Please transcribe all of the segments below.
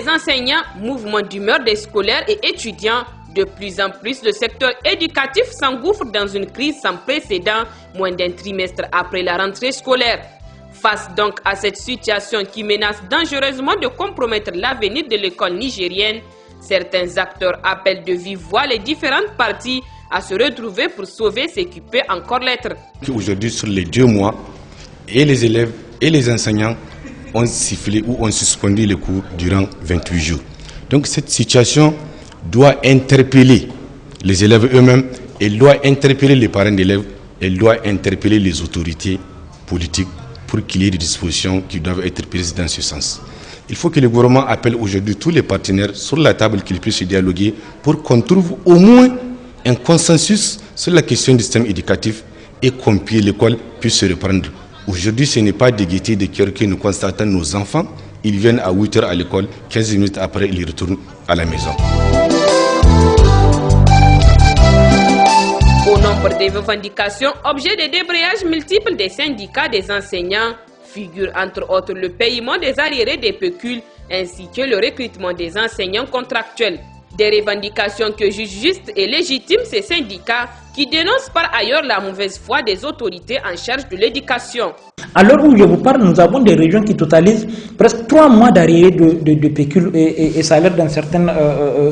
des enseignants, mouvement d'humeur des scolaires et étudiants, de plus en plus, le secteur éducatif s'engouffre dans une crise sans précédent, moins d'un trimestre après la rentrée scolaire. Face donc à cette situation qui menace dangereusement de compromettre l'avenir de l'école nigérienne, certains acteurs appellent de vive voix les différentes parties à se retrouver pour sauver ce qui peut encore l'être. Aujourd'hui, sur les 2 mois, et les élèves et les enseignants ont sifflé ou ont suspendu les cours durant 28 jours. Donc cette situation doit interpeller les élèves eux-mêmes, elle doit interpeller les parents d'élèves, elle doit interpeller les autorités politiques pour qu'il y ait des dispositions qui doivent être prises dans ce sens. Il faut que le gouvernement appelle aujourd'hui tous les partenaires sur la table, qu'ils puissent dialoguer pour qu'on trouve au moins un consensus sur la question du système éducatif et qu'on puisse l'école puisse se reprendre. Aujourd'hui, ce n'est pas de gaieté de cœur que nous constatons nos enfants. Ils viennent à 8 h à l'école, 15 minutes après, ils retournent à la maison. Au nombre des revendications, objet de débrayage multiples des syndicats des enseignants, figure entre autres le paiement des arriérés des pécules ainsi que le recrutement des enseignants contractuels. Des revendications que jugent justes et légitimes ces syndicats qui dénoncent par ailleurs la mauvaise foi des autorités en charge de l'éducation. À l'heure où je vous parle, nous avons des régions qui totalisent presque 3 mois d'arriérés de pécule et salaire dans certaines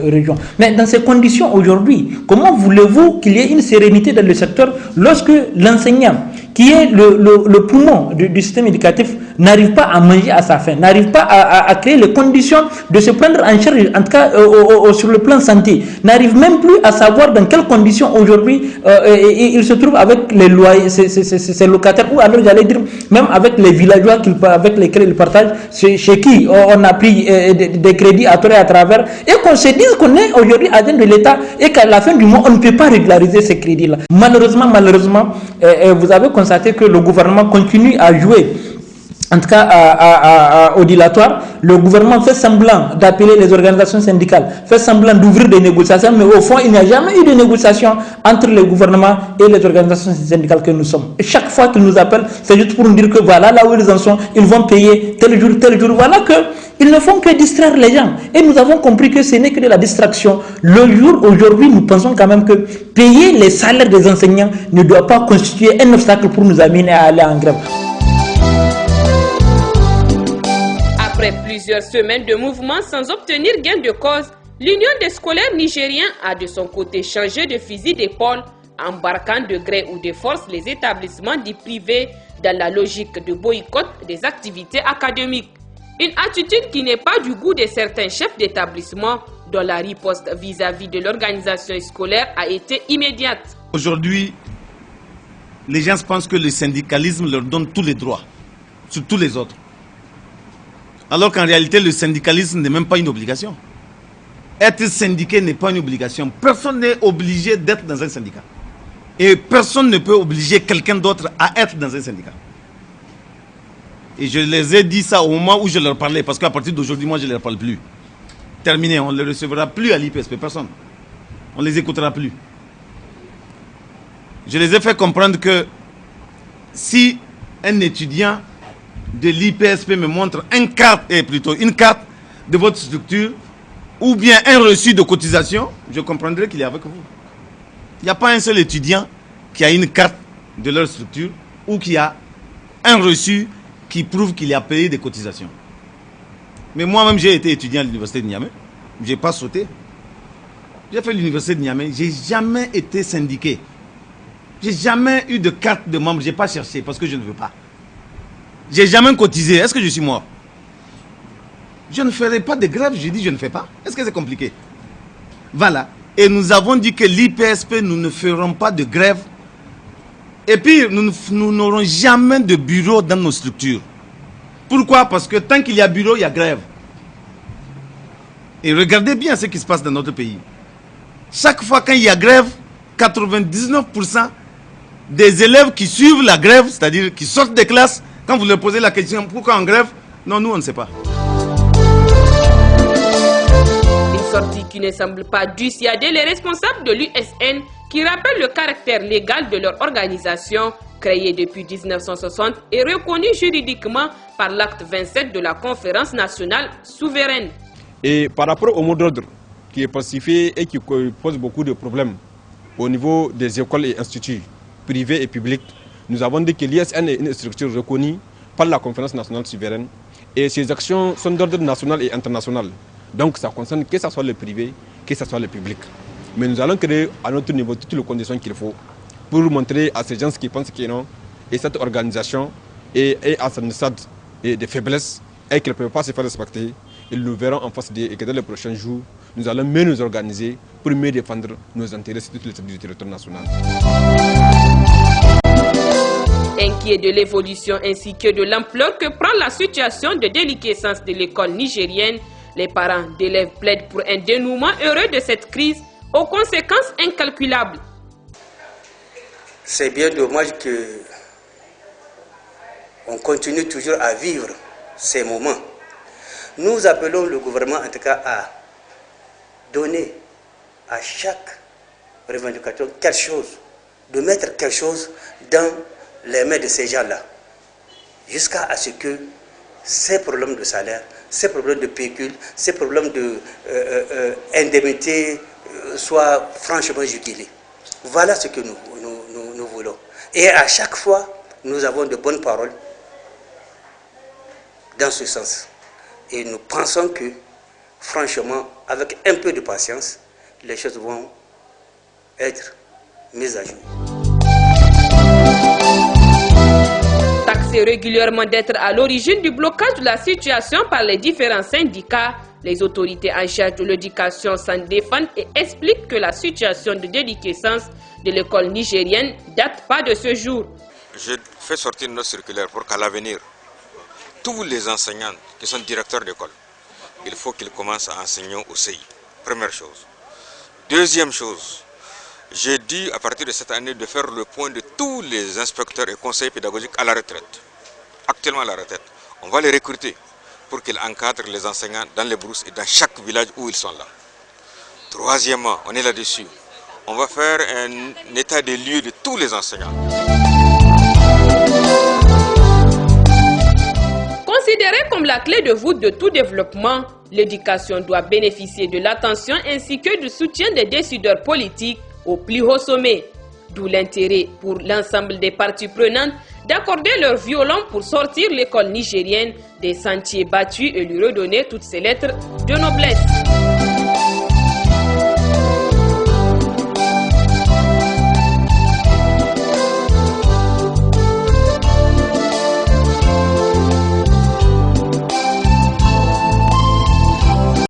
régions. Mais dans ces conditions aujourd'hui, comment voulez-vous qu'il y ait une sérénité dans le secteur lorsque l'enseignant, qui est le poumon du système éducatif, n'arrive pas à manger à sa faim, n'arrive pas à créer les conditions de se prendre en charge, en tout cas sur le plan santé, n'arrive même plus à savoir dans quelles conditions aujourd'hui il se trouve avec les loyers, ses locataires, ou alors j'allais dire même avec les villageois avec lesquels il partage, chez qui on a pris des crédits à tort et à travers, et qu'on se dise qu'on est aujourd'hui agent de l'État et qu'à la fin du mois on ne peut pas régulariser ces crédits-là. Malheureusement, vous avez constaté que le gouvernement continue à jouer, en tout cas au dilatoire. Le gouvernement fait semblant d'appeler les organisations syndicales, fait semblant d'ouvrir des négociations, mais au fond, il n'y a jamais eu de négociation entre le gouvernement et les organisations syndicales que nous sommes. Et chaque fois qu'ils nous appellent, c'est juste pour nous dire que voilà, là où ils en sont, ils vont payer tel jour. Voilà qu'ils ne font que distraire les gens. Et nous avons compris que ce n'est que de la distraction. Le jour, aujourd'hui, nous pensons quand même que payer les salaires des enseignants ne doit pas constituer un obstacle pour nous amener à aller en grève. Après plusieurs semaines de mouvement sans obtenir gain de cause, l'Union des scolaires nigériens a de son côté changé de fusil d'épaule, embarquant de gré ou de force les établissements dits privés dans la logique de boycott des activités académiques. Une attitude qui n'est pas du goût de certains chefs d'établissement, dont la riposte vis-à-vis de l'organisation scolaire a été immédiate. Aujourd'hui, les gens pensent que le syndicalisme leur donne tous les droits sur tous les autres. Alors qu'en réalité, le syndicalisme n'est même pas une obligation. Être syndiqué n'est pas une obligation. Personne n'est obligé d'être dans un syndicat. Et personne ne peut obliger quelqu'un d'autre à être dans un syndicat. Et je les ai dit ça au moment où je leur parlais, parce qu'à partir d'aujourd'hui, moi, je ne leur parle plus. Terminé, on ne les recevra plus à l'IPSP, personne. On ne les écoutera plus. Je les ai fait comprendre que si un étudiant de l'IPSP me montre une carte de votre structure ou bien un reçu de cotisation, je comprendrai qu'il est avec vous. Il n'y a pas un seul étudiant qui a une carte de leur structure ou qui a un reçu qui prouve qu'il a payé des cotisations. Mais moi-même, j'ai été étudiant à l'université de Niamey. Je n'ai pas sauté. J'ai fait l'université de Niamey. Je n'ai jamais été syndiqué. Je n'ai jamais eu de carte de membre. Je n'ai pas cherché parce que je ne veux pas. J'ai jamais cotisé. Est-ce que je suis mort? Je ne ferai pas de grève. Je dis je ne fais pas. Est-ce que c'est compliqué? Voilà. Et nous avons dit que l'IPSP, nous ne ferons pas de grève. Et puis, nous n'aurons jamais de bureau dans nos structures. Pourquoi? Parce que tant qu'il y a bureau, il y a grève. Et regardez bien ce qui se passe dans notre pays. Chaque fois qu'il y a grève, 99% des élèves qui suivent la grève, c'est-à-dire qui sortent des classes, quand vous leur posez la question pourquoi en grève, non, nous on ne sait pas. Une sortie qui ne semble pas dissuader les responsables de l'USN qui rappellent le caractère légal de leur organisation, créée depuis 1960 et reconnue juridiquement par l'acte 27 de la Conférence nationale souveraine. Et par rapport au mot d'ordre qui est pacifié et qui pose beaucoup de problèmes au niveau des écoles et instituts privés et publics, nous avons dit que l'ISN est une structure reconnue par la Conférence nationale souveraine et ses actions sont d'ordre national et international. Donc ça concerne que ce soit le privé, que ce soit le public. Mais nous allons créer à notre niveau toutes les conditions qu'il faut pour montrer à ces gens qui pensent qu'ils non, et cette organisation est à son stade de faiblesse et qu'elle ne peut pas se faire respecter. Ils nous verront en face et que dans les prochains jours, nous allons mieux nous organiser pour mieux défendre nos intérêts sur toutes les secteurs du territoire national. Inquiets de l'évolution ainsi que de l'ampleur que prend la situation de déliquescence de l'école nigérienne, les parents d'élèves plaident pour un dénouement heureux de cette crise aux conséquences incalculables. C'est bien dommage que on continue toujours à vivre ces moments. Nous appelons le gouvernement en tout cas à donner à chaque revendicateur quelque chose, de mettre quelque chose dans les mains de ces gens-là, jusqu'à ce que ces problèmes de salaire, ces problèmes de pécule, ces problèmes d'indemnité soient franchement jugulés. Voilà ce que nous voulons. Et à chaque fois, nous avons de bonnes paroles dans ce sens. Et nous pensons que, franchement, avec un peu de patience, les choses vont être mises à jour. Taxés régulièrement d'être à l'origine du blocage de la situation par les différents syndicats, les autorités en charge de l'éducation s'en défendent et expliquent que la situation de déliquescence de l'école nigérienne ne date pas de ce jour. Je fais sortir notre circulaire pour qu'à l'avenir, tous les enseignants qui sont directeurs d'école, il faut qu'ils commencent à enseigner au CI. Première chose. Deuxième chose, j'ai dit à partir de cette année de faire le point de tous les inspecteurs et conseillers pédagogiques à la retraite. Actuellement à la retraite. On va les recruter pour qu'ils encadrent les enseignants dans les brousses et dans chaque village où ils sont là. Troisièmement, on est là-dessus. On va faire un état des lieux de tous les enseignants. Considérée comme la clé de voûte de tout développement, l'éducation doit bénéficier de l'attention ainsi que du soutien des décideurs politiques au plus haut sommet. D'où l'intérêt pour l'ensemble des parties prenantes d'accorder leur violon pour sortir l'école nigérienne des sentiers battus et lui redonner toutes ses lettres de noblesse.